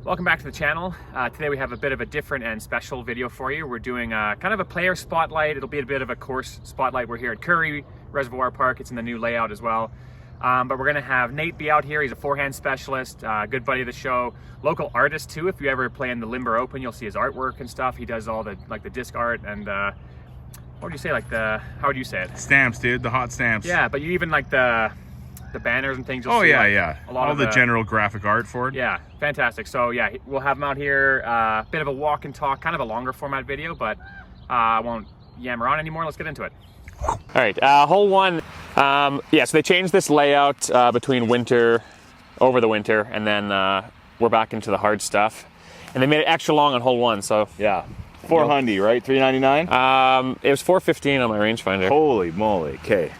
Welcome back to the channel. Today we have a bit of a different and special video for you. We're doing kind of a player spotlight. It'll be a bit of a course spotlight. We're here at Currie, Reservoir Park. It's in the new layout as well. But we're gonna have N8B out here. He's a forehand specialist, good buddy of the show, local artist too. If you ever play in the Limber Open, you'll see his artwork and stuff. He does all the the disc art and what would you say, how would you say it? Stamps, dude, the hot stamps. Yeah, but you even like the banners and things. Oh yeah, like yeah. A lot all of the general graphic art for it. Yeah, fantastic. So yeah, we'll have him out here. Bit of a walk and talk, kind of a longer format video, but I won't yammer on anymore. Let's get into it. All right, hole one. Yeah, so they changed this layout between over the winter, and then we're back into the hard stuff. And they made it extra long on hole one, so yeah. 400, right? 399. It was 415 on my rangefinder. Holy moly. Okay.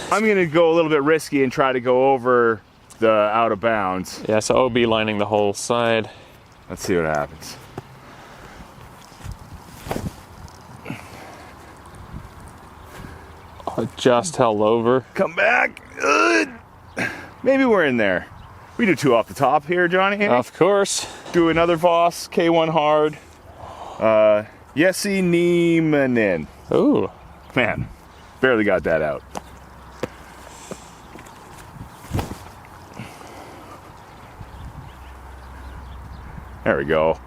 I'm gonna go a little bit risky and try to go over the out of bounds. Yeah, so OB lining the whole side. Let's see what happens. Oh, it just held over. Come back. Maybe we're in there. We do two off the top here, Johnny. Of course. Do another Voss K1 hard. Yessi Niemanen. Ooh. Man, barely got that out. There we go.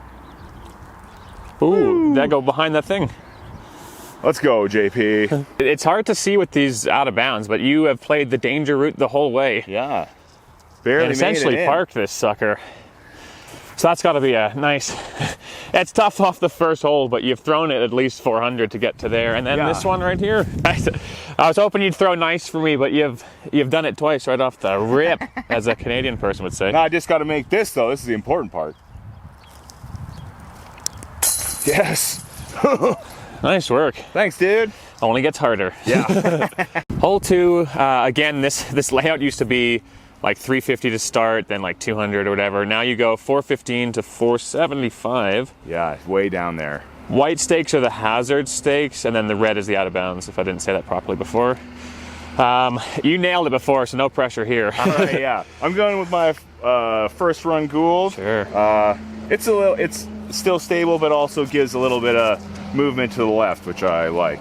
Ooh, that go behind that thing. Let's go, JP. It's hard to see with these out of bounds, but you have played the danger route the whole way. Yeah. Barely and essentially made it in. parked this sucker. So that's got to be a nice. It's tough off the first hole, but you've thrown it at least 400 to get to there, and then this one right here. I was hoping you'd throw nice for me, but you've done it twice right off the rip, as a Canadian person would say. No, I just got to make this though. This is the important part. Yes. Nice work. Thanks, dude. Only gets harder. Yeah. Hole two. Again, this layout used to be like 350 to start, then like 200 or whatever. Now you go 415 to 475. Yeah, way down there. White stakes are the hazard stakes, and then the red is the out of bounds, if I didn't say that properly before. You nailed it before, so no pressure here. All right, yeah. I'm going with my first run Gould. Sure. It's still stable, but also gives a little bit of movement to the left, which I like.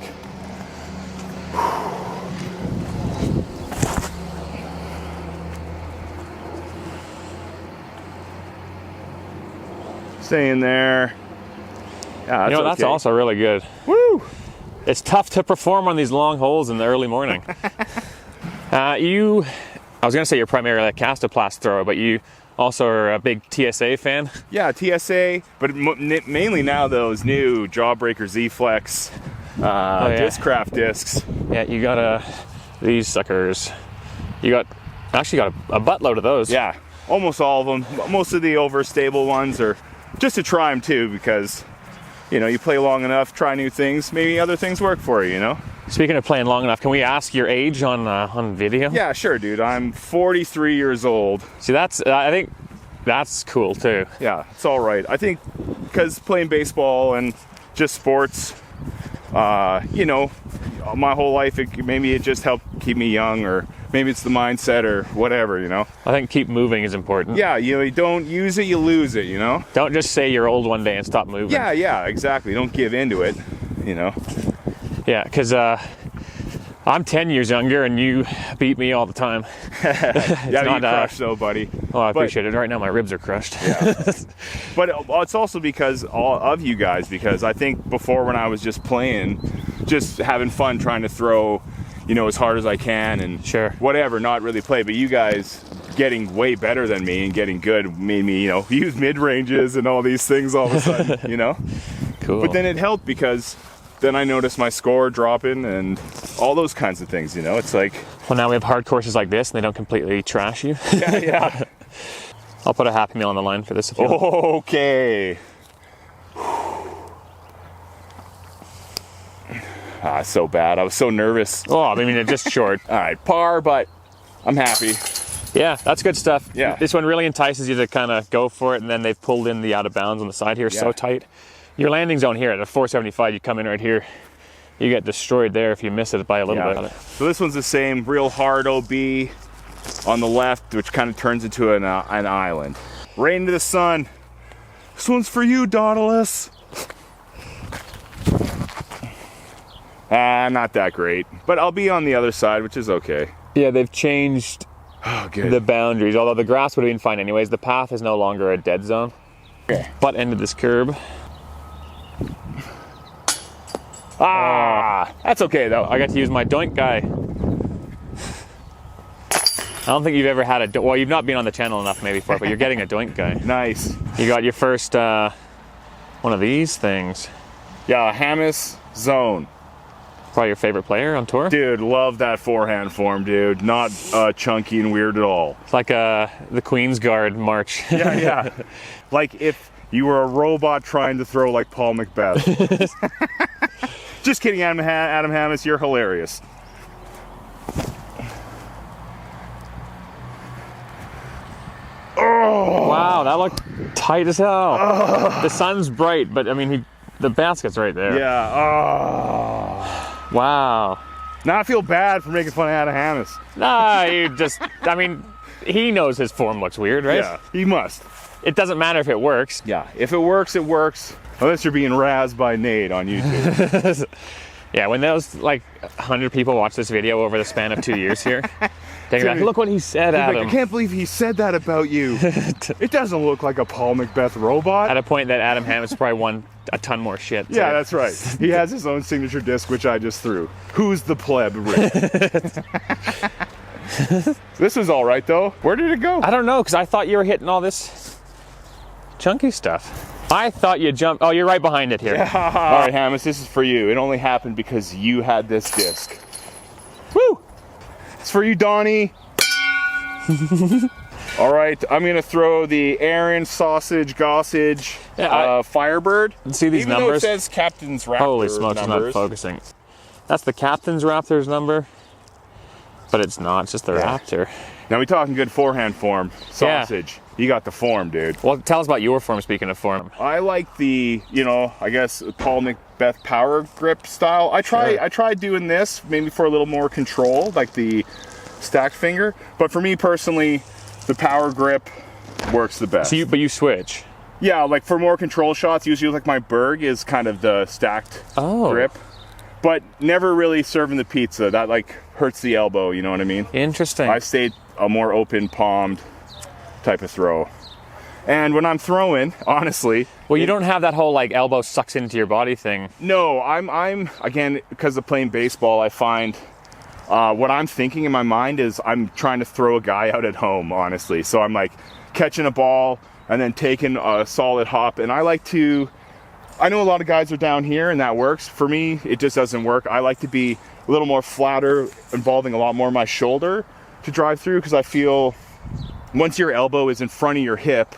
Staying there. Yeah, that's okay. also really good. Woo! It's tough to perform on these long holes in the early morning. I was going to say you're primarily a castoplast thrower, but you also are a big TSA fan. Yeah, TSA, but mainly now those new Jawbreaker Z-Flex Discraft discs. Yeah, you got these suckers. You actually got a buttload of those. Yeah, almost all of them. Most of the overstable ones are just to try them too, because you play long enough, try new things, maybe other things work for you, Speaking of playing long enough, can we ask your age on video? Yeah, sure, dude. I'm 43 years old. See, I think that's cool too. Yeah, it's all right. I think because playing baseball and just sports, my whole life, maybe it just helped keep me young, or maybe it's the mindset or whatever, I think keep moving is important. Yeah, you don't use it, you lose it, Don't just say you're old one day and stop moving. Yeah, exactly. Don't give into it, Yeah, because I'm 10 years younger and you beat me all the time. Yeah, you crushed though, buddy. Oh, I appreciate it. Right now my ribs are crushed. Yeah. But it's also because all of you guys, because I think before, when I was just playing, just having fun, trying to throw, as hard as I can and sure, whatever, not really play. But you guys getting way better than me and getting good made me, use mid-ranges and all these things all of a sudden, Cool. But then it helped because then I noticed my score dropping and all those kinds of things, It's like... Well, now we have hard courses like this and they don't completely trash you. Yeah. I'll put a Happy Meal on the line for this if you want. Okay. So bad. I was so nervous. Oh, I mean, it's just short. All right, par, but I'm happy. Yeah, that's good stuff. Yeah. This one really entices you to kind of go for it, and then they've pulled in the out of bounds on the side here so tight. Your landing zone here at a 475, you come in right here, you get destroyed there if you miss it by a little bit. So this one's the same, real hard OB on the left, which kind of turns into an island. Right into the sun. This one's for you, Dauntless. Not that great, but I'll be on the other side, which is okay. Yeah, they've changed Good. the boundaries, although the grass would have been fine anyways. The path is no longer a dead zone. Okay. Butt end of this curb. That's okay though. I got to use my doink guy. I don't think you've ever had a well, you've not been on the channel enough maybe for it, but you're getting a doink guy. Nice. You got your first one of these things. Yeah, Hamas Zone. Probably your favorite player on tour. Dude, love that forehand form, dude. Not chunky and weird at all. It's like the Queen's Guard march. Yeah. Like if you were a robot trying to throw like Paul Macbeth. Just kidding, Adam Hamas, you're hilarious. Oh! Wow, that looked tight as hell. Oh. The sun's bright, but I mean, the basket's right there. Yeah. Oh. Wow. Now I feel bad for making fun of Adam Hamas. Nah, I mean, he knows his form looks weird, right? Yeah, he must. It doesn't matter if it works. Yeah, if it works, it works. Unless you're being razzed by Nate on YouTube. Yeah, when those like 100 people watch this video over the span of 2 years here, they're like, look what he said, Adam. Like, I can't believe he said that about you. It doesn't look like a Paul Macbeth robot. At a point that Adam Hamas probably won a ton more shit. Yeah, that's right. He has his own signature disc, which I just threw. Who's the pleb, Rick? This is all right, though. Where did it go? I don't know, because I thought you were hitting all this chunky stuff. I thought you jumped. Oh, you're right behind it here. Yeah. All right, Hamas, this is for you. It only happened because you had this disc. Woo! It's for you, Donnie. All right, I'm going to throw the Aaron Sausage Gossage Firebird. See these Even numbers? Though it says Captain's Raptor. Holy smokes, it's not numbers. focusing. That's the Captain's Raptor's number, but it's not. It's just the Raptor. Now we talking good forehand form. Sausage. You got the form, dude. Well, tell us about your form, speaking of form. I like the, I guess Paul Macbeth power grip style. I tried doing this maybe for a little more control, like the stacked finger. But for me personally, the power grip works the best. So but you switch. Yeah, like for more control shots, usually like my Berg is kind of the stacked grip. But never really serving the pizza. That like hurts the elbow, you know what I mean? Interesting. I stayed a more open palmed type of throw. And when I'm throwing, honestly, well, you don't have that whole like elbow sucks into your body thing. No, I'm again, because of playing baseball, I find what I'm thinking in my mind is I'm trying to throw a guy out at home, honestly. So I'm like catching a ball and then taking a solid hop. And I know a lot of guys are down here and that works. For me, it just doesn't work. I like to be a little more flatter, involving a lot more of my shoulder to drive through, because I feel once your elbow is in front of your hip,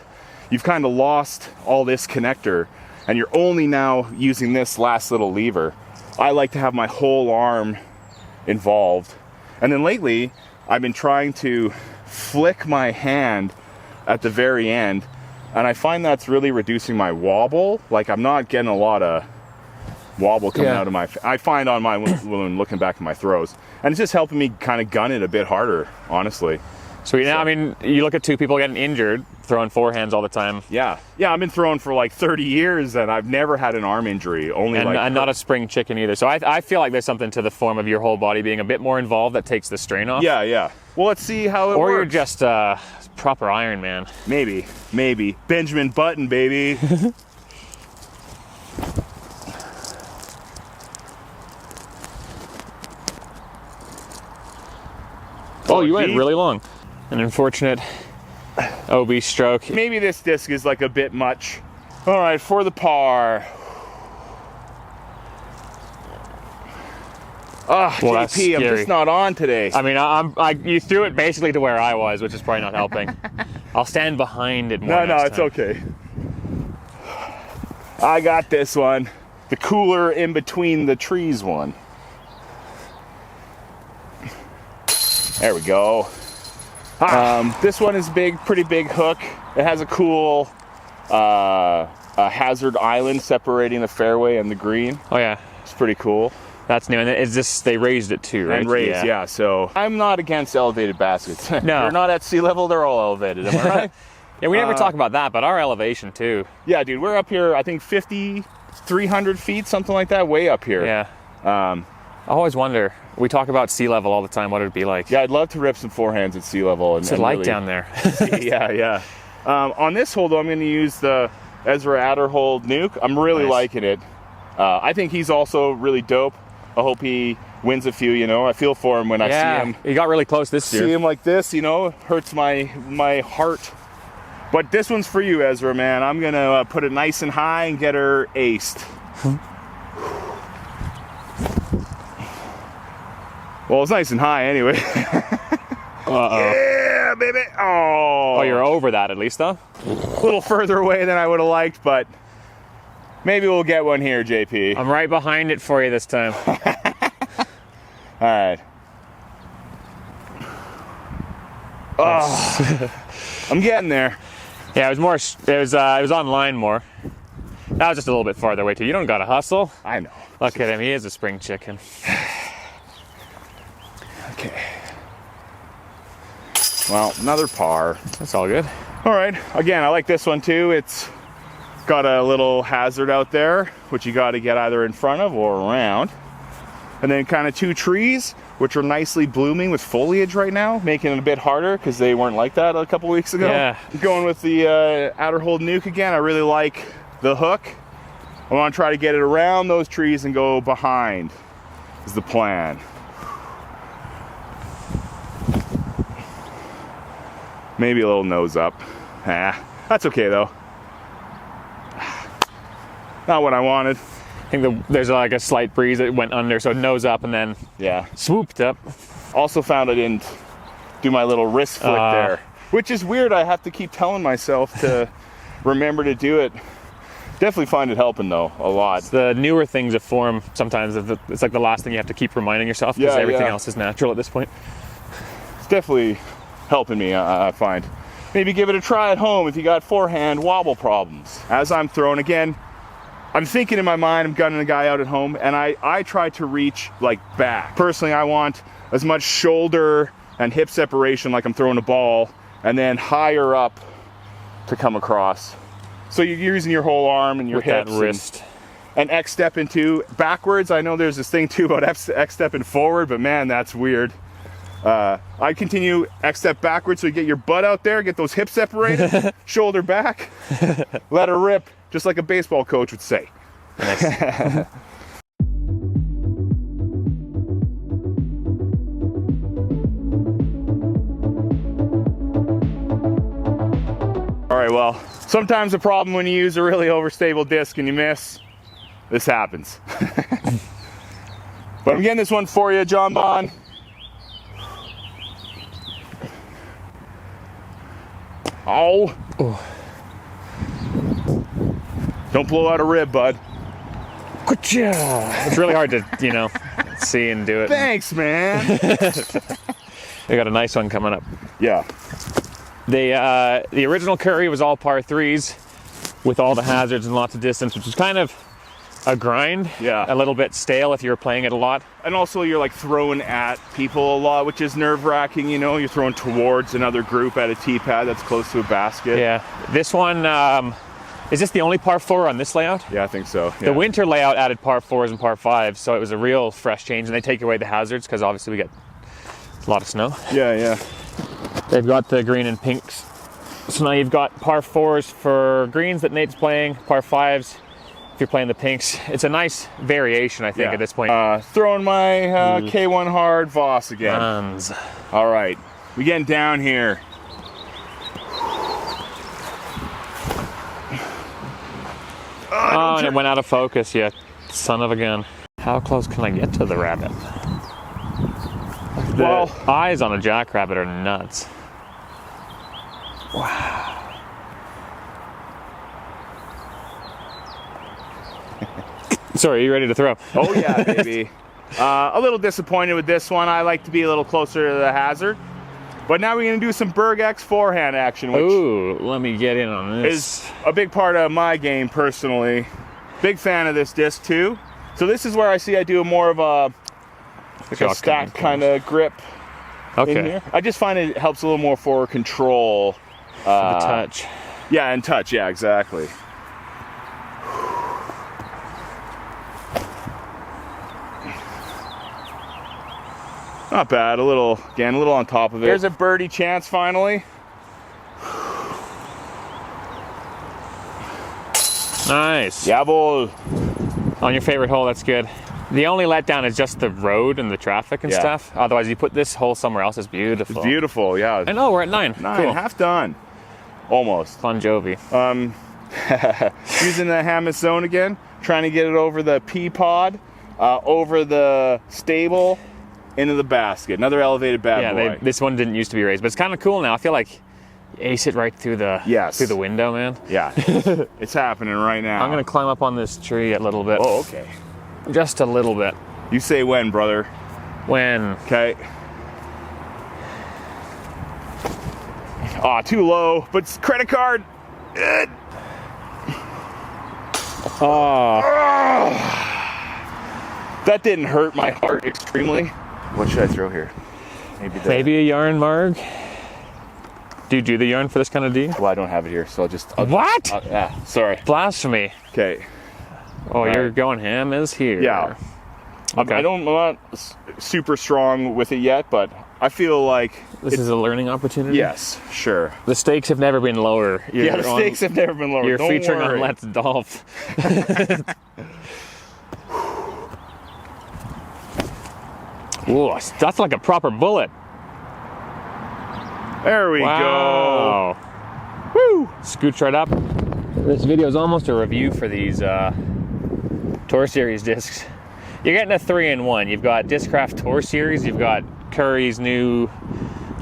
you've kind of lost all this connector and you're only now using this last little lever. I like to have my whole arm involved. And then lately, I've been trying to flick my hand at the very end, and I find that's really reducing my wobble. Like I'm not getting a lot of wobble coming out of my, I find on my, when looking back at my throws. And it's just helping me kind of gun it a bit harder, honestly. Sweet. Now, I mean, you look at two people getting injured, throwing forehands all the time. Yeah, I've been throwing for like 30 years and I've never had an arm injury. And not a spring chicken either. So I feel like there's something to the form of your whole body being a bit more involved that takes the strain off. Yeah. Well, let's see how it works. Or you're just proper Iron Man. Maybe. Benjamin Button, baby. Oh, you went really long. An unfortunate OB stroke. Maybe this disc is like a bit much. All right, for the par. Oh, well, JP, I'm just not on today. I mean, you threw it basically to where I was, which is probably not helping. I'll stand behind it more. No, it's okay. I got this one. The cooler in between the trees one. There we go. This one is pretty big hook. It has a cool a hazard island separating the fairway and the green. Oh yeah, it's pretty cool. That's new, and they raised it too, right? And raised, yeah. So I'm not against elevated baskets. No, they're not at sea level; they're all elevated. Am I right? Yeah, we never talk about that, but our elevation too. Yeah, dude, we're up here, I think 300 feet, something like that, way up here. Yeah. I always wonder, we talk about sea level all the time, what it'd be like. Yeah, I'd love to rip some forehands at sea level. What's it like down there? Yeah. On this hole, though, I'm going to use the Ezra Adderhold nuke. I'm really liking it. I think he's also really dope. I hope he wins a few, you know. I feel for him when I see him. He got really close this year. See him like this, you know, hurts my heart. But this one's for you, Ezra, man. I'm going to put it nice and high and get her aced. Well, it's nice and high anyway. Yeah, baby. Oh, you're over that at least, though? A little further away than I would have liked, but maybe we'll get one here, JP. I'm right behind it for you this time. All right. Oh, I'm getting there. Yeah, it was online more. That was just a little bit farther away too. You don't gotta hustle. I know. Look at him, he is a spring chicken. Okay. Well, another par. That's all good. All right. Again, I like this one too. It's got a little hazard out there, which you got to get either in front of or around. And then kind of two trees, which are nicely blooming with foliage right now, making it a bit harder because they weren't like that a couple weeks ago. Yeah. Going with the Adderhold nuke again. I really like the hook. I want to try to get it around those trees and go behind is the plan. Maybe a little nose up. That's okay though. Not what I wanted. I think there's like a slight breeze that went under, so nose up and then swooped up. Also found I didn't do my little wrist flick there, which is weird. I have to keep telling myself to remember to do it. Definitely find it helping though, a lot. It's the newer things that form sometimes. It's like the last thing you have to keep reminding yourself because everything else is natural at this point. It's definitely helping me, I find. Maybe give it a try at home if you got forehand wobble problems. As I'm throwing again, I'm thinking in my mind, I'm gunning a guy out at home, and I try to reach like back. Personally, I want as much shoulder and hip separation like I'm throwing a ball, and then higher up to come across. So you're using your whole arm and your hips. That wrist. And X-step into backwards. I know there's this thing too about X-stepping forward, but man, that's weird. I continue X-step backwards so you get your butt out there, get those hips separated, shoulder back, let her rip, just like a baseball coach would say. Nice. All right, well, sometimes the problem when you use a really overstable disc and you miss, this happens. But I'm getting this one for you, John Bon. Oh. Don't blow out a rib, bud. It's really hard to, see and do it. Thanks, man. We got a nice one coming up. Yeah. The original Currie was all par threes with all the hazards and lots of distance, which is kind of a grind. Yeah. A little bit stale if you were playing it a lot. And also you're like throwing at people a lot, which is nerve-wracking, You're throwing towards another group at a tee pad that's close to a basket. Yeah. This one, is this the only par four on this layout? Yeah, I think so. Yeah. The winter layout added par fours and par fives, so it was a real fresh change, and they take away the hazards because obviously we get a lot of snow. Yeah. They've got the green and pinks. So now you've got par fours for greens that Nate's playing, par fives if you're playing the pinks. It's a nice variation, I think, at this point. Throwing my K1 hard Voss again. All right, we getting down here. Oh, and it went out of focus, you son of a gun. How close can I get to the rabbit? The eyes on a jackrabbit are nuts. Wow. Sorry, are you ready to throw? Oh yeah, baby. A little disappointed with this one. I like to be a little closer to the hazard. But now we're going to do some Berg X forehand action, which let me get in on this. Is a big part of my game personally. Big fan of this disc too. So this is where I do more of a stack kind of grip in here. I just find it helps a little more forward control For the touch. Yeah, and touch. Yeah, exactly. Not bad. A little on top of it. There's a birdie chance finally. Nice. Jawohl. On your favorite hole, that's good. The only letdown is just the road and the traffic and stuff. Otherwise, you put this hole somewhere else, it's beautiful. It's beautiful, yeah. I know, we're at 9. 9, cool. half done. Almost. Bon Jovi. Using the Hamas zone again, trying to get it over the pea pod, over the stable, into the basket. Another elevated bad boy. This one didn't used to be raised, but it's kind of cool now. I feel like you ace it right through the window, man. Yeah, it's happening right now. I'm gonna climb up on this tree a little bit. Oh, okay. Just a little bit. You say when, brother. When? Okay. Too low, but it's credit card. That didn't hurt my heart extremely. What should I throw here? Maybe a yarn, Marg. Do you do the yarn for this kind of D? Well, I don't have it here, so I'll just... What? Sorry. Blasphemy. Okay. Oh, you're going ham is here. Yeah. Okay. I'm not super strong with it yet, but I feel like... This is a learning opportunity? Yes, sure. The stakes have never been lower. The stakes have never been lower. You're Don't featuring worry. on Let's Dolph. Ooh, that's like a proper bullet. There we go. Woo! Scooch right up. This video is almost a review for these Tour Series discs. You're getting a 3-in-1. You've got Discraft Tour Series. You've got Currie's new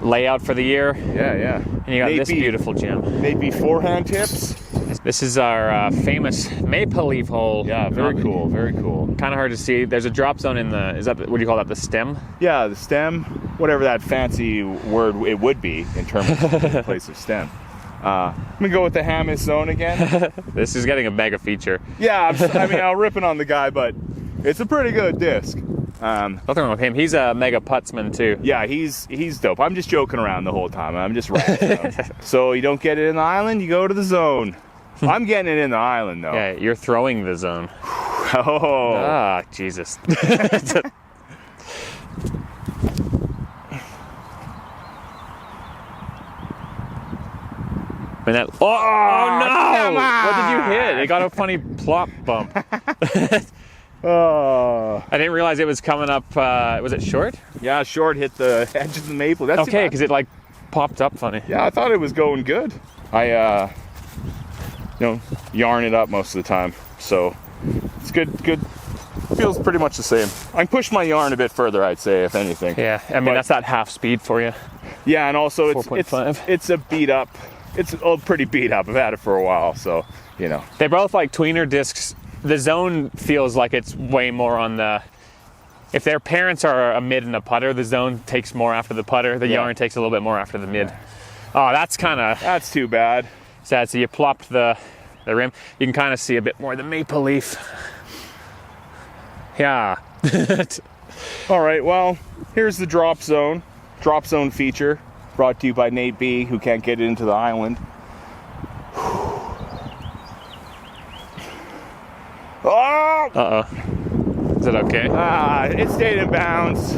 layout for the year. Yeah. And you got this beautiful gem. N8B forehand tips. This is our famous maple leaf hole. Yeah, very cool. Very cool. Kind of hard to see. There's a drop zone in the. Is that what do you call that? The stem? Yeah, the stem. Whatever that fancy word it would be in terms of the place of stem. I'm gonna go with the Hamas zone again. This is getting a mega feature. Yeah, I'm ripping on the guy, but it's a pretty good disc. Nothing wrong with him. He's a mega putsman too. Yeah, he's dope. I'm just joking around the whole time. I'm just right. So you don't get it in the island, you go to the zone. I'm getting it in the island though. Yeah, you're throwing the zone. Oh. Ah, Jesus. No! What did you hit? It got a funny plop bump. Oh. I didn't realize it was coming up. Was it short? Yeah, short hit the edge of the maple. That's okay, because it like popped up funny. Yeah, I thought it was going good. I yarn it up most of the time, so it's good. Feels pretty much the same. I can push my yarn a bit further, I'd say, if anything. Yeah, I mean that's that half speed for you. Yeah, and also it's a beat up. It's pretty beat up. I've had it for a while, so you know. They're both like tweener discs. The zone feels like it's way more on the. If their parents are a mid and a putter, the zone takes more after the putter. The yarn takes a little bit more after the mid. Oh, that's too bad. Sad. So you plopped the rim. You can kind of see a bit more of the maple leaf. Yeah. All right. Well, here's the drop zone. Drop zone feature brought to you by N8B, who can't get it into the island. Oh! Uh-oh. Is it okay? It stayed in bounds.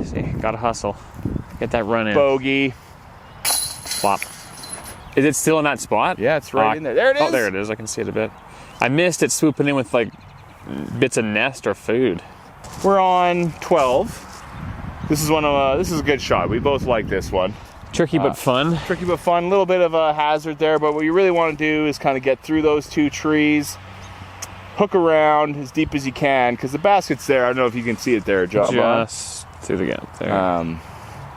See, gotta hustle. Get that run in. Bogey. Flop. Is it still in that spot? Yeah, it's right in there. There it is. Oh, there it is. I can see it a bit. I missed it swooping in with like bits of nest or food. We're on 12. This is a good shot. We both like this one. Tricky but fun. Tricky but fun. A little bit of a hazard there, but what you really want to do is kind of get through those two trees, hook around as deep as you can, because the basket's there. I don't know if you can see it there, John. Just through the gap there.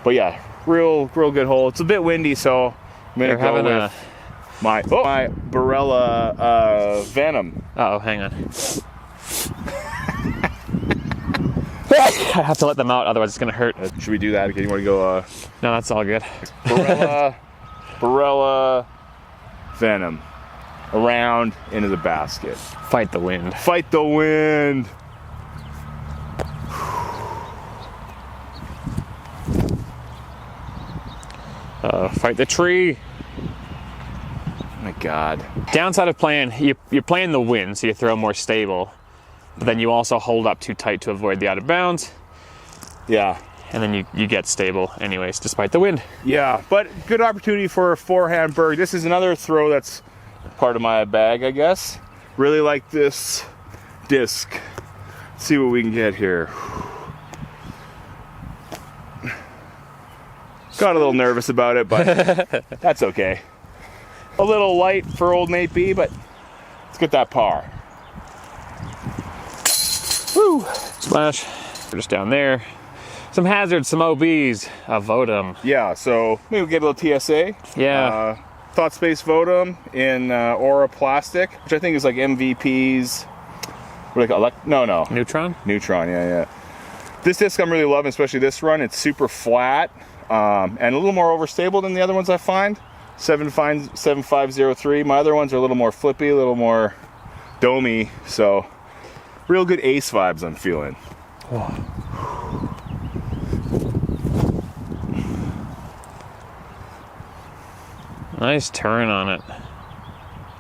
But yeah, real good hole. It's a bit windy, so I'm gonna go with my Barella Venom. Uh-oh, hang on. I have to let them out, otherwise it's gonna hurt. Should we do that again? You want to go? No, that's all good. Barella Venom around into the basket. Fight the wind. Fight the wind. Fight the tree. My God. Downside of playing, you're playing the wind, so you throw more stable, but then you also hold up too tight to avoid the out of bounds. Yeah. And then you get stable anyways, despite the wind. Yeah, but good opportunity for a forehand berg. This is another throw that's part of my bag, I guess. Really like this disc. Let's see what we can get here. Got a little nervous about it, but that's okay. A little light for old N8B, but let's get that par. Woo! Splash. We're just down there. Some hazards, some OBs. Votum. Yeah, so maybe we'll get a little TSA. Yeah. Thought Space Votum in Aura Plastic, which I think is like MVP's. What do they call it? No. Neutron? Neutron, yeah. This disc I'm really loving, especially this run. It's super flat and a little more overstable than the other ones I find. 7503. My other ones are a little more flippy, a little more domey. So, real good ace vibes I'm feeling. Oh. Nice turn on it.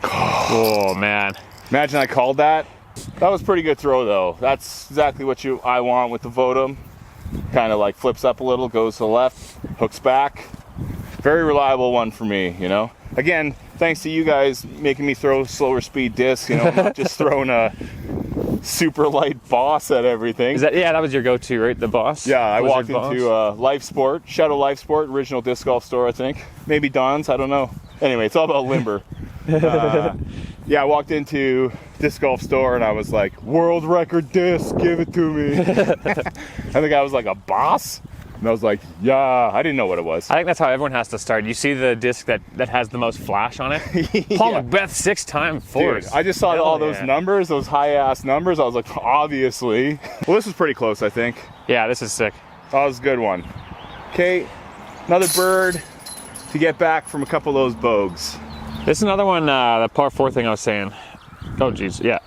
Oh man. Imagine I called that. That was a pretty good throw though. That's exactly what I want with the Votum. Kind of like flips up a little, goes to the left, hooks back. Very reliable one for me, you know. Again, thanks to you guys making me throw slower speed discs, you know, I'm not just throwing a super light Boss at everything. That was your go-to, right? The Boss? Yeah, I walked Boss? into Life Sport, Shadow Life Sport, original disc golf store, I think. Maybe Don's, I don't know. Anyway, it's all about limber. Yeah, I walked into disc golf store and I was like, world record disc, give it to me. And the guy was like, a Boss? And I was like, yeah, I didn't know what it was. I think that's how everyone has to start. You see the disc that has the most flash on it? Paul Macbeth 6-time force. Dude, I just saw all those numbers, those high-ass numbers. I was like, obviously. Well, this was pretty close, I think. Yeah, this is sick. That was a good one. Okay, another bird to get back from a couple of those bogues. This is another one, the par 4 thing I was saying. Oh, geez, yeah.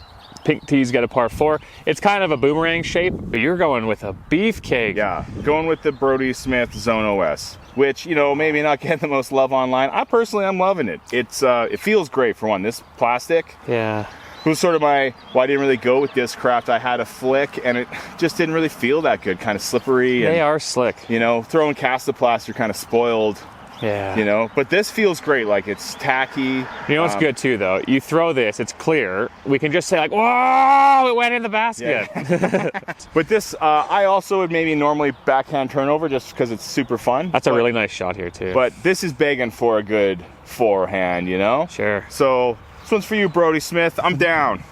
Pink tees got a par 4. It's kind of a boomerang shape, but you're going with a beefcake. Yeah, going with the Brodie Smith Zone OS, which, you know, maybe not getting the most love online. I personally, I'm loving it. It feels great for one. This plastic. Yeah. It was sort of I didn't really go with Discraft. I had a flick and it just didn't really feel that good. Kind of slippery. They and, are slick. You know, throwing Castoplast, you're kind of spoiled. Yeah. You know, but this feels great. Like it's tacky. You know what's good too, though? You throw this, it's clear. We can just say like, whoa, it went in the basket. Yeah. But this, I also would maybe normally backhand turnover just because it's super fun. That's a really nice shot here too. But this is begging for a good forehand, you know? Sure. So this one's for you, Brodie Smith. I'm down.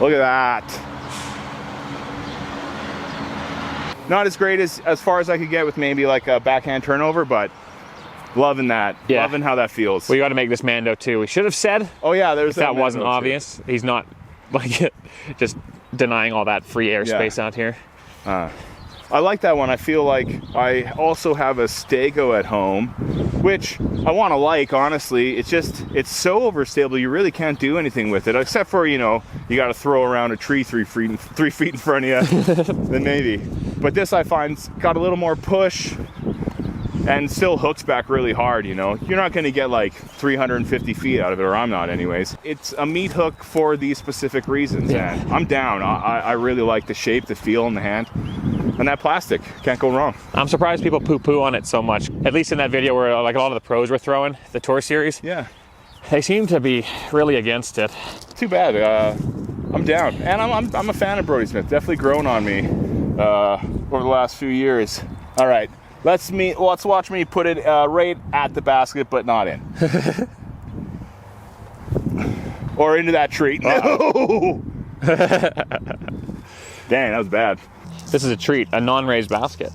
Look at that. Not as great as far as I could get with maybe like a backhand turnover, but loving that. Yeah. Loving how that feels. We got to make this Mando too. We should have said. Oh yeah, there's that wasn't obvious. He's not like just denying all that free airspace out here. I like that one. I feel like I also have a Stego at home, which I want to like, honestly. It's so overstable, you really can't do anything with it, except for, you know, you got to throw around a tree 3 feet in front of you, then maybe. But this I find's got a little more push and still hooks back really hard, you know. You're not going to get like 350 feet out of it, or I'm not anyways. It's a meat hook for these specific reasons, and I'm down. I really like the shape, the feel in the hand. And that plastic, can't go wrong. I'm surprised people poo-poo on it so much. At least in that video where like a lot of the pros were throwing, the Tour Series. Yeah. They seem to be really against it. Too bad. I'm down. And I'm a fan of Brodie Smith. Definitely grown on me over the last few years. All right, let's watch me put it right at the basket, but not in. Or into that tree. No! Dang, that was bad. This is a treat, a non-raised basket.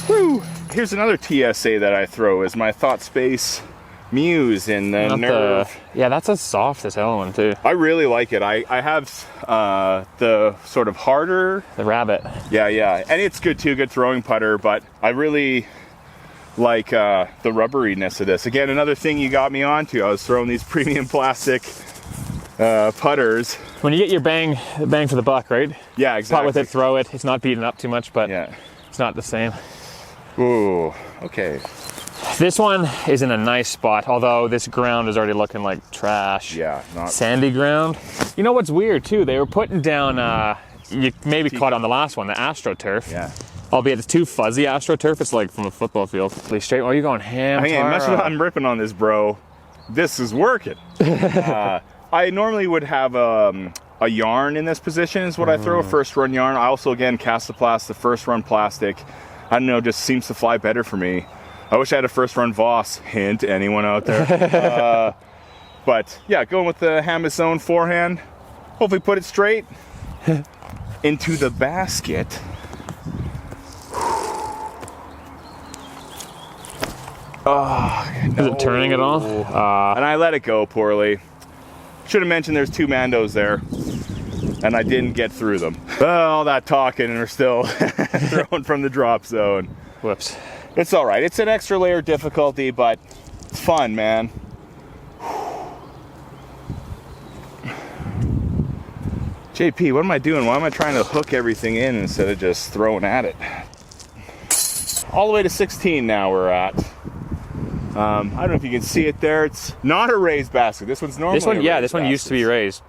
Woo. Here's another TSA that I throw is my Thought Space Muse in the Nerve. Yeah, that's a soft as hell one too. I really like it. I have the sort of harder. The Rabbit. Yeah. And it's good too, good throwing putter, but I really like the rubberiness of this. Again, another thing you got me onto. I was throwing these premium plastic putters. When you get your bang for the buck, right? Yeah, exactly. Putt with it, throw it. It's not beaten up too much, but Yeah. it's not the same. Ooh, okay. This one is in a nice spot, although this ground is already looking like trash. Yeah, not Sandy ground. You know what's weird too? They were putting down, you maybe caught on the last one, the AstroTurf. Yeah. Albeit it's too fuzzy AstroTurf. It's like from a football field. Please straight. Oh, you're going ham. I mean, Tara. much as I'm ripping on this, bro, this is working. I normally would have a yarn in this position is what I throw, a first run yarn. I also, again, Cast-O-Plast, the first run plastic. I don't know, just seems to fly better for me. I wish I had a first run Voss. Hint, anyone out there. But yeah, going with the Hamazone forehand. Hopefully put it straight into the basket. Oh, Is it turning at all? And I let it go poorly. Should have mentioned there's 2 Mandos there, and I didn't get through them. All that talking and we're still thrown from the drop zone. Whoops. It's all right. It's an extra layer of difficulty, but it's fun, man. JP, what am I doing? Why am I trying to hook everything in instead of just throwing at it? All the way to 16 now we're at. I don't know if you can see it there. It's not a raised basket. This one's normally This one, a yeah, raised this one used to be basket. raised.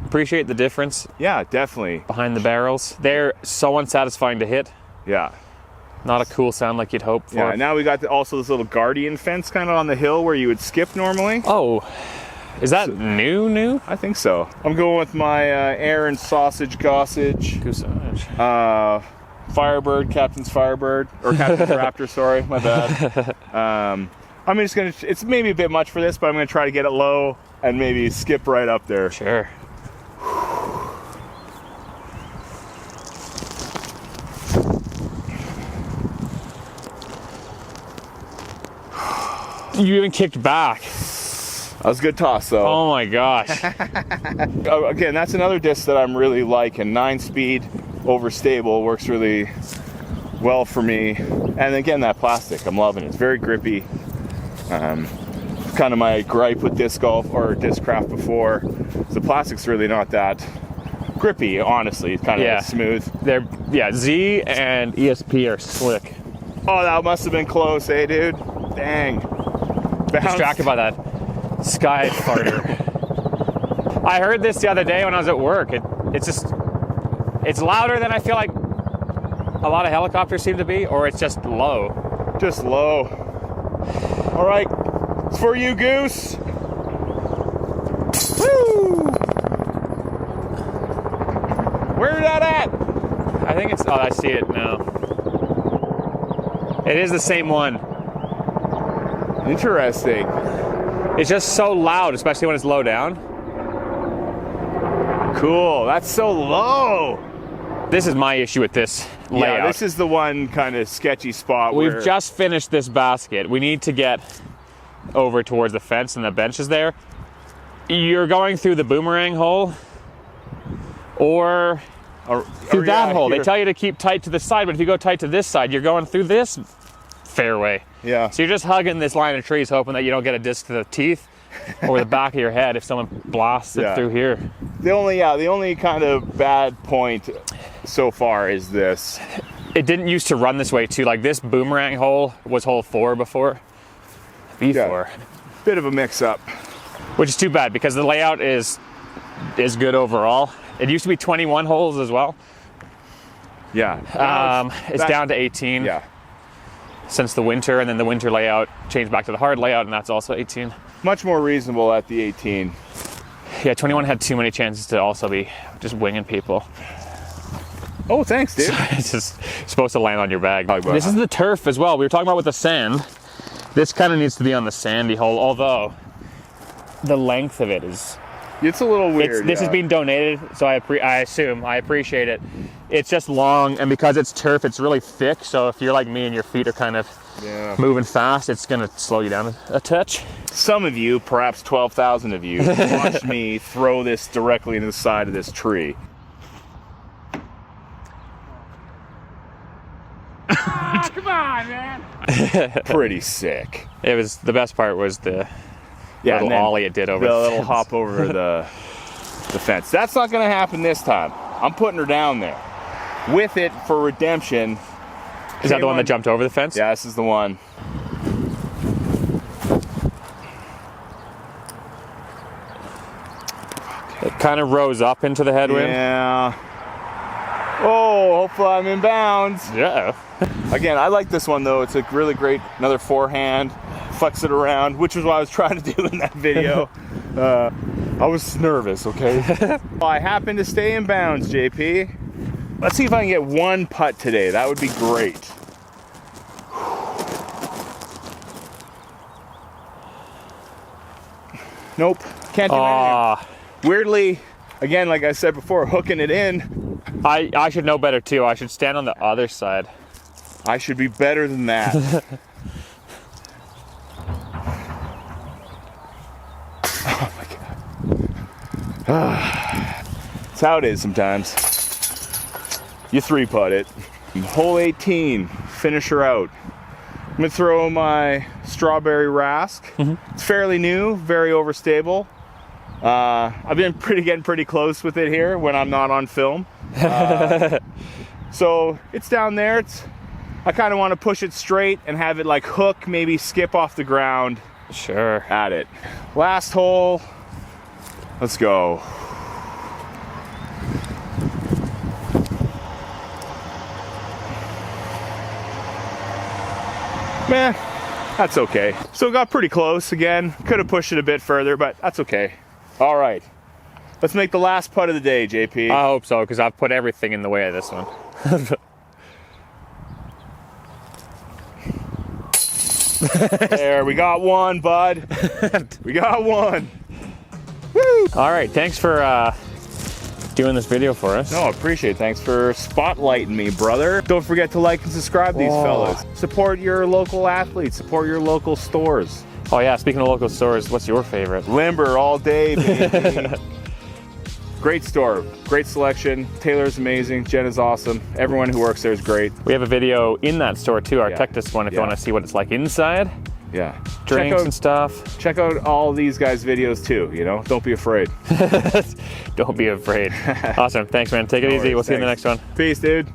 Appreciate the difference Yeah, definitely. behind the barrels. They're so unsatisfying to hit. Yeah. Not a cool sound like you'd hope for. Yeah, now we got also this little guardian fence kind of on the hill where you would skip normally. Oh, is that new? I think so. I'm going with my Aaron Sausage Gossage. Goosage. Firebird, Captain's Firebird, or Captain's Raptor, sorry, my bad. I'm just gonna, it's maybe a bit much for this, but I'm gonna try to get it low and maybe skip right up there. Sure. You even kicked back. That was a good toss though. Oh my gosh. Again, that's another disc that I'm really liking. 9-speed, overstable, works really well for me. And again, that plastic, I'm loving it. It's very grippy. Kind of my gripe with disc golf or disc craft before. The plastic's really not that grippy, honestly. It's kind of smooth. They're, yeah, Z and ESP are slick. Oh, that must have been close, eh, dude? Dang. Bounced. Distracted by that sky farter. I heard this the other day when I was at work. It's louder than I feel like a lot of helicopters seem to be, or it's just low. Just low. All right, it's for you, Goose. Woo! Where's that at? I think it's, oh, I see it now. It is the same one. Interesting. It's just so loud, especially when it's low down. Cool, that's so low. This is my issue with this layout. Yeah, this is the one kind of sketchy spot where... We've just finished this basket. We need to get over towards the fence and the benches there. You're going through the boomerang hole or through that hole. They tell you to keep tight to the side, but if you go tight to this side, you're going through this fairway. Yeah. So you're just hugging this line of trees, hoping that you don't get a disc to the teeth or the back of your head if someone blasts it through here. The only kind of bad point so far is this. It didn't used to run this way too. Like this boomerang hole was hole 4 before. B4. Yeah. Bit of a mix-up. Which is too bad because the layout is good overall. It used to be 21 holes as well. Yeah. It's down to 18. Yeah. Since the winter, and then the winter layout changed back to the hard layout, and that's also 18. Much more reasonable at the 18. Yeah, 21 had too many chances to also be just winging people. Oh, thanks, dude. It's just supposed to land on your bag. This is the turf as well. We were talking about with the sand. This kind of needs to be on the sandy hole, although the length of it is... It's a little weird. This has been donated, so I appreciate it. It's just long, and because it's turf, it's really thick, so if you're like me and your feet are kind of moving fast, it's going to slow you down a touch. Some of you, perhaps 12,000 of you, watched me throw this directly into the side of this tree. Come on, man! Pretty sick. It was, the best part was the little and then ollie it did over the little fence. hop over the... the fence. That's not gonna happen this time. I'm putting her down there. With it for redemption. Is that the one that jumped over the fence? Yeah, this is the one. It kind of rose up into the headwind. Yeah. Oh, hopefully I'm in bounds. Yeah. Again, I like this one though. It's a really great, another forehand. Flex it around, which is what I was trying to do in that video. I was nervous, okay? I happen to stay in bounds, JP. Let's see if I can get one putt today. That would be great. Nope, can't do anything. Weirdly, again, like I said before, hooking it in. I should know better too. I should stand on the other side. I should be better than that. Oh my God. That's how it is sometimes. You 3-putt it. Hole 18, finish her out. I'm gonna throw my strawberry rask. It's fairly new, very overstable. I've been getting pretty close with it here when I'm not on film. So it's down there. I kind of want to push it straight and have it like hook, maybe skip off the ground. Sure. At it. Last hole. Let's go. Man, that's okay. So got pretty close again. Could have pushed it a bit further, but that's okay. All right. Let's make the last putt of the day, JP. I hope so, because I've put everything in the way of this one. There, we got one, bud. We got one. Woo! All right, thanks for doing this video for us. No, I appreciate it. Thanks for spotlighting me, brother. Don't forget to like and subscribe to these fellas. Support your local athletes. Support your local stores. Oh yeah, speaking of local stores, what's your favorite? Limber all day, baby. Great store, great selection. Taylor's amazing, Jen is awesome. Everyone who works there is great. We have a video in that store too, our Tectus one, if you want to see what it's like inside. Yeah. Drinks and stuff. Check out all these guys' videos too, you know? Don't be afraid. Don't be afraid. Awesome, thanks man, take it easy. We'll see you in the next one. Peace, dude.